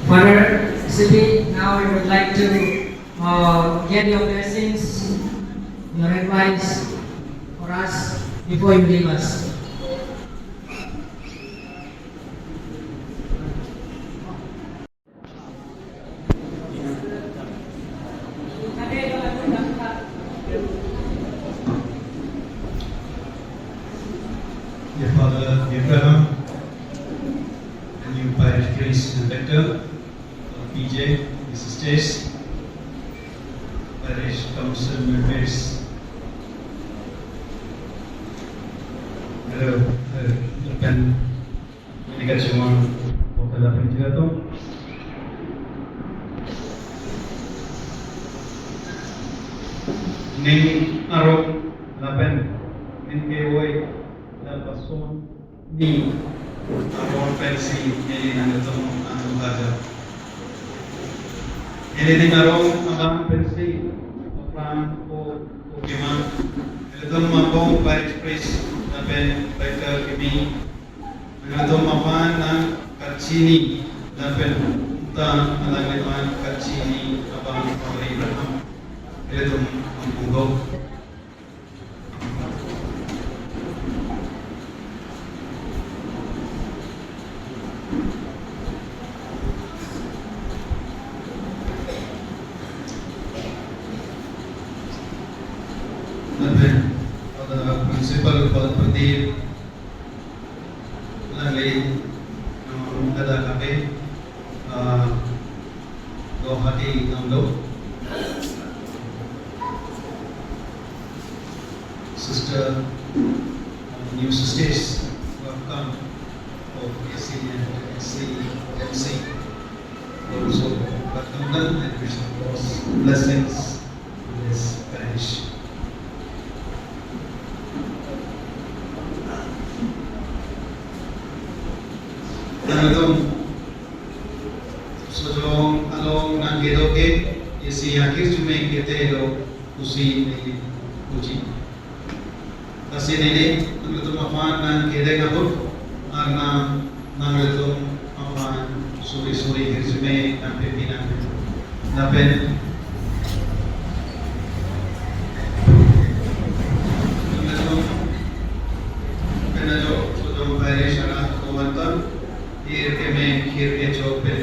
Father Sibi, now we would like to get your blessings, your advice for us before you leave us. Dear Father Abraham, and new parish priest inspector, PJ, the sisters, parish council members, rekan pendidikan semua Kota Penjelato, Ning Arok Lapen Ning Kewoi Lapason Ni Arok Pensi Nili Nangatong Anong Baja Nili Arok Abang Pensi Opran O Okiman Nilitong Mabong Parish Priest Lapen Baikal Kimi Nilitong Mapan ng Katsini Lapen Uta Alangleman Katsini Abang Pawai Ibrahim Nilitong Mabong pada prinsipal pada Pradeep lagi ada kami dua hati nando sister new sisters who have come of AC and MC also welcome them and wish them blessings in this parish. Nangitong sojong along nang gedoke isi akhir cuma kita lo usi ni uji kasi nini nangitong afan nang gedeng abut arna nangitong afan suri akhir cuma nampe pinang napen nangitong penajo sojong parish ala kawantan Here के चौक पे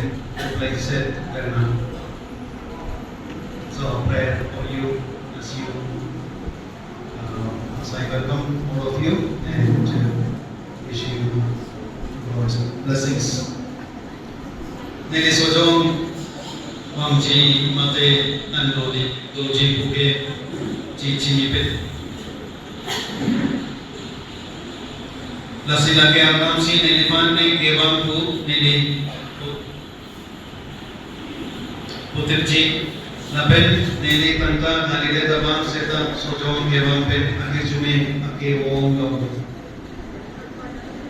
like said करना. So prayer for you as you as I welcome all of you and wish you God's blessings. Nili sojong mangji mate nandoli doji buke ji chimipet. Lasila ke alam si nilipan ne gewang pu nili putirji napen nili panta halide tabang seta sojong gewang pen akhir cumi ake wong gam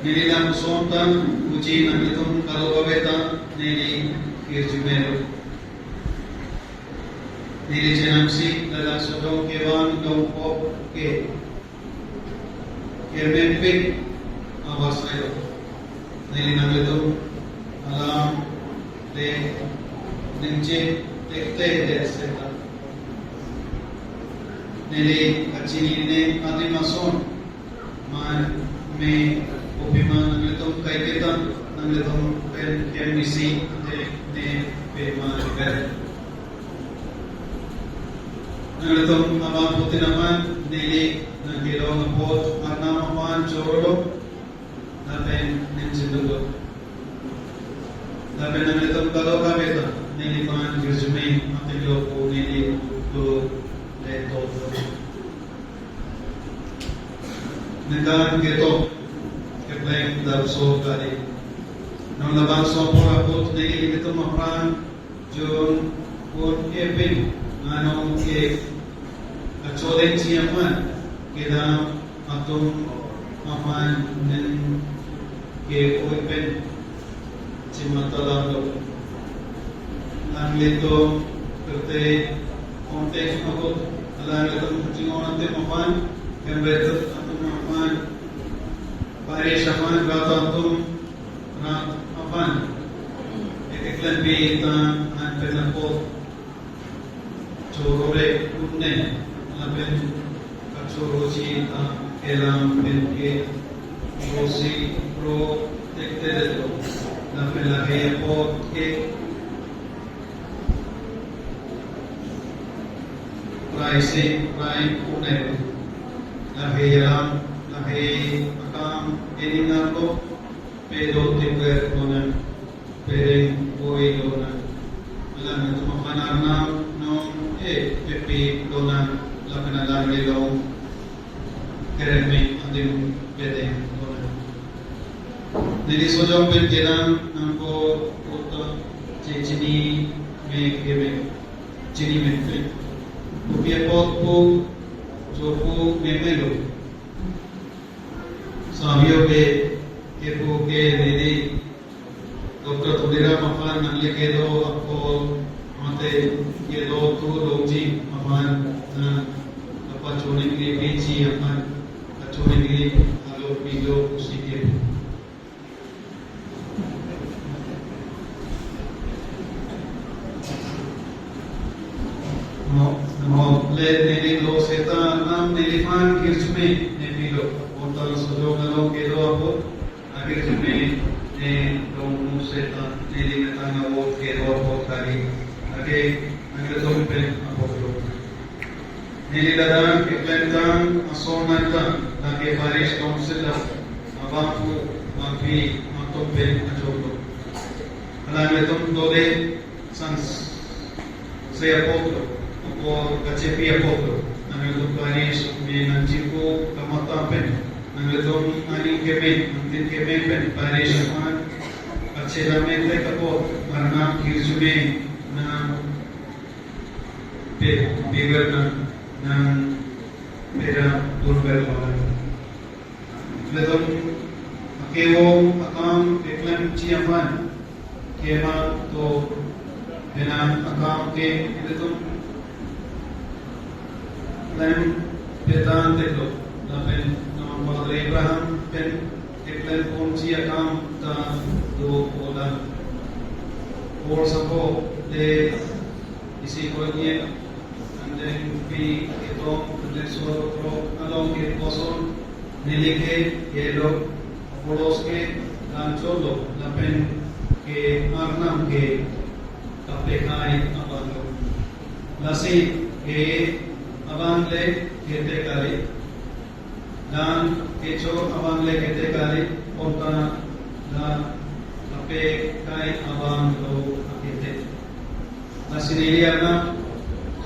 nili nam sontan uji namitum karo babeta nili akhir cumi nili jenam si lala sojong gewang gam pop ke kermen pek awas ayo nili nangletum alam le ninche tekte deseta nili kachini ne adimason man me opiman nangletum kaiketa nangletum pen kemisi ne pe man ver nangletum abang putih naman nili nangilong pot arna man choro napen ninjindugo napen nangletum kalau kabeta nili pan resume matilo ko nili to leto nidan geto kepleng darso kali nang labang so pora pot nili ito mapran jon kon epin anong ke achoden siapan kita atum aman nen ke open cimatala ang lito kerte kontek ako ala lito cingon ante mapan kembeto atum mapan Parishaman Gatantum Apan Eklan Pitan and Penapo Chorore Udne Lapen Kachorochi Elam Penke Rosi Pro Tectedo Lapen La Hepo Raisi Rai Une La Heyalam La Hey Akam Eninardo Pedo Timber Dona Pering Boy Dona Alam itu makanarnam no Pepi Dona Lapen Alam Lilo Kereme Adim Pedeng Dona Jadi sojong penjelang Nampo Kota Cini Me Kebe Cini Me Upia potpo jopo memelo सामियों के को के दीदी doctor तुलेरा मफान नंगले के दो आपको माते ये दो तो लोजी मफान अपा छोड़ने के लिए बेची अपन छोड़ने के लिए आलो पीलो उसी के ले नेली लो सेता नाम नेलीफान किर्चमे नेपीलो ओंतल सुजोगलो के दो आपो आगे जुमे ने लोगों सेता नेली नेताना वो के दो आपो खाली आगे आगे तो पे आपो लो नेली लदान के प्लेटान असोनाता लाके बारिश काउंसिल अबापू माफी मातों पे अजोलो अलामे तुम दोले संस से Apollo o kacepi apoto nangletum panis me nanjipo kamatapen nangletum ani kemen nantin kemen pen panis aman kacelamen te kapo marna kirjume na pe bigar na pera durbel wala letum akewo akam eklan chiaman kema to benan akam ke letum Lain petan teklo, lapen nama Padre Abraham pen teklen kunci akam ta do ola. Or sabo de isi koinye and then we ito the so pro along ke poson nelike yelo polos ke lancholo lapen ke arnam ke kapekai abalo. Lasi ke abang le kete kali dan kecho abang le kete kali onta na ape kai abang lo kete nasinili ana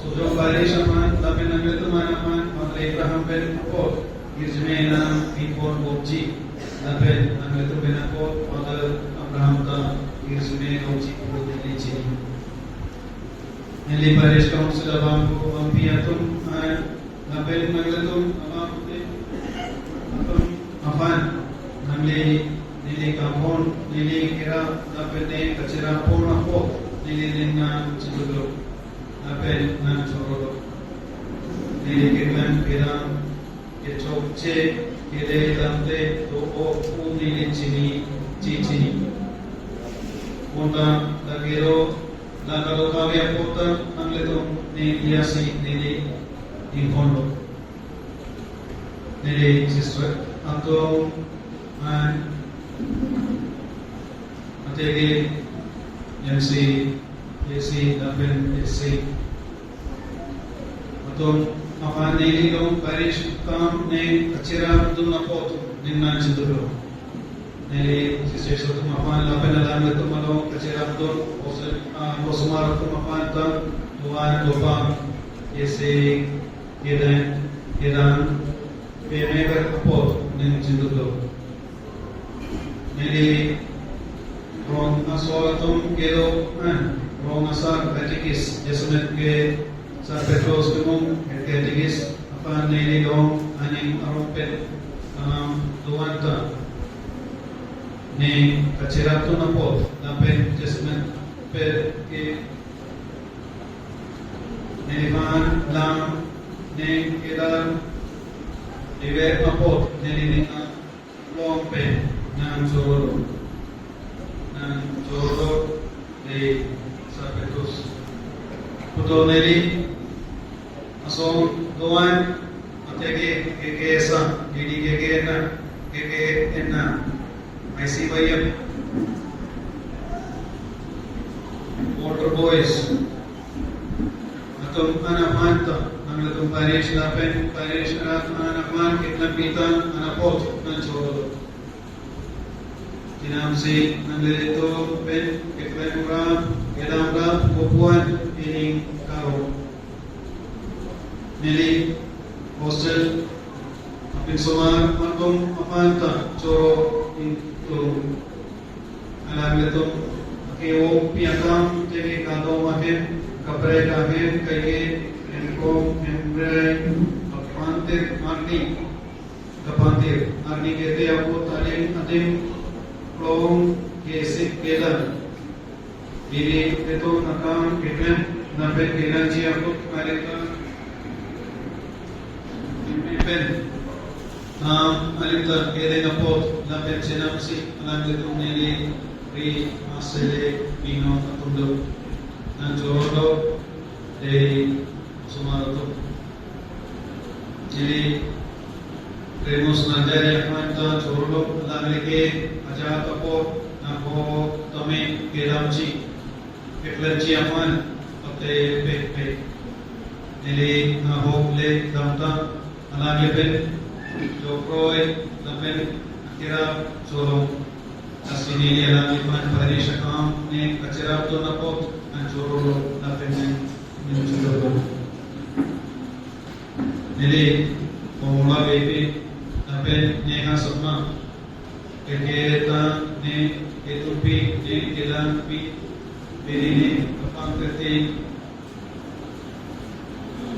sujo barish aman tapen angleto manaman Padre Abraham ben po izmena ipon bobji tapen angleto ben po Padre Abraham ta izmena bobji po dilichi Neli Parish Council abang ko ampiatum Nabel Naglatum abang te afan namle nili kampon nili kira napene kacira pona po nili linna chidulo napel na chorolo nili kirman kira ke chokche kile damte to o nili chini chichini Ponta lagero lagalo kavya pota nangletum nili yasi nili Infondo nili sister atau atege yang si dapen si atau apa nili dong parish kam ne kacira tu napot ninna chiduro nili sister so tu apa dapen dalam tu malo kacira tu osmar tu apa ta tuan dopa ese Iran pemegar kapot nen cintulo nili rong asolatum kedo rong asar katikis jesumet ke sa petros kumum katikis apa nili dong aning arompet tuanta ne kaciratu napot dapen jesumet per ke niliman lam ne kedar iver apot nelina lompe ng Choro de Sapetus. Puto neri asong doan atege kekesa jadi kekena IC bayam water boys atong anapanta ang latong parish napen parish anapan kitlapitan anapot ng Choro. Kinamsi ng lito pen kitlamuram kedamra kupuan ining karo nili hostel apin sumar matong apanta Choro into alam lito kewo piakam tege kado mahin kapre kahin kaya enkom embre kapantir arni kete aku talim adim plong kesik kelan diri itu nakam kitlen nape kelan ji aku kareka pen alita kede napot nape senapsi alam itu nili ri masele bino atundo ng Choro de Sumaroto. Jadi Remus Najari Akmanta Choro Laglike Ajat Apo Nako Tome Kelamchi Keklanchi Akman Ate Pepe Nili Nahokle Damta Alagepen Jokroi Lapen Akira Choro Asini Alam Iman Parisha Kam Ne Kacera To Napot ng Choro Lapen Choro Nili Pumula Baby Lapen Neha Sapma Keketa Ne Ketupi Ne Kelampi Birini Kapangkati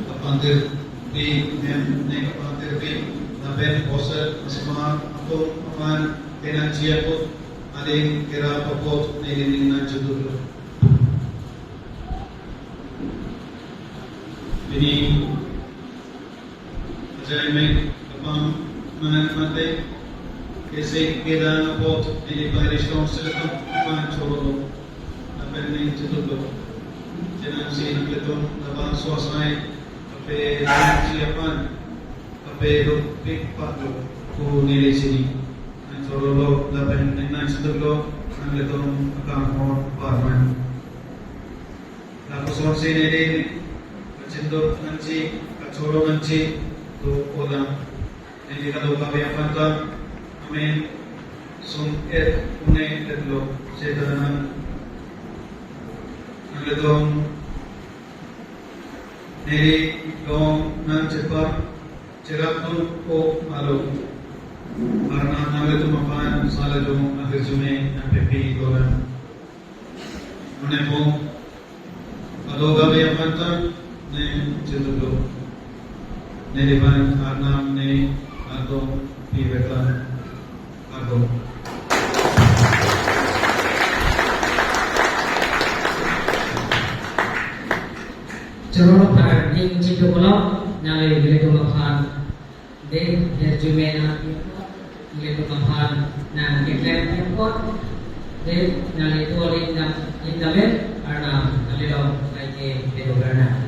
Kapangkir Bi Ne Kapangkir Bi Lapen Poser Asma Atum Aman Kenanjiaput Aling kira popot nilinin ng Judulo. Bini ajay may kapang managmate kasi kira popot niliparish kong sila kapang Choro napen ng Judulo. Jangan si nakletong labang swasay kape siapan kape rupik patlo ku nilay sini. Choro dapat dengan sedulur ang itong akamon parman. Tapos ang sinili kacindot nanci kachoro nanci to olam. Hindi ka daw kapayapan ta. Amen. Sum unay tetlo sedanan ang itong nili dong nan cepat cerapun o alo. Karena nabi itu makan salah dong akhir Jume MPP Goran menemukan kalau gawe yang mantan ne cetulo ne depan karena ne atau pibetan atau Choro par ning chido kolok nyale gile ko makan de Jume na Nalito kapan ng Kitlen Airport then nalito rin ng Indabel or na nalito kay Pedro Berna.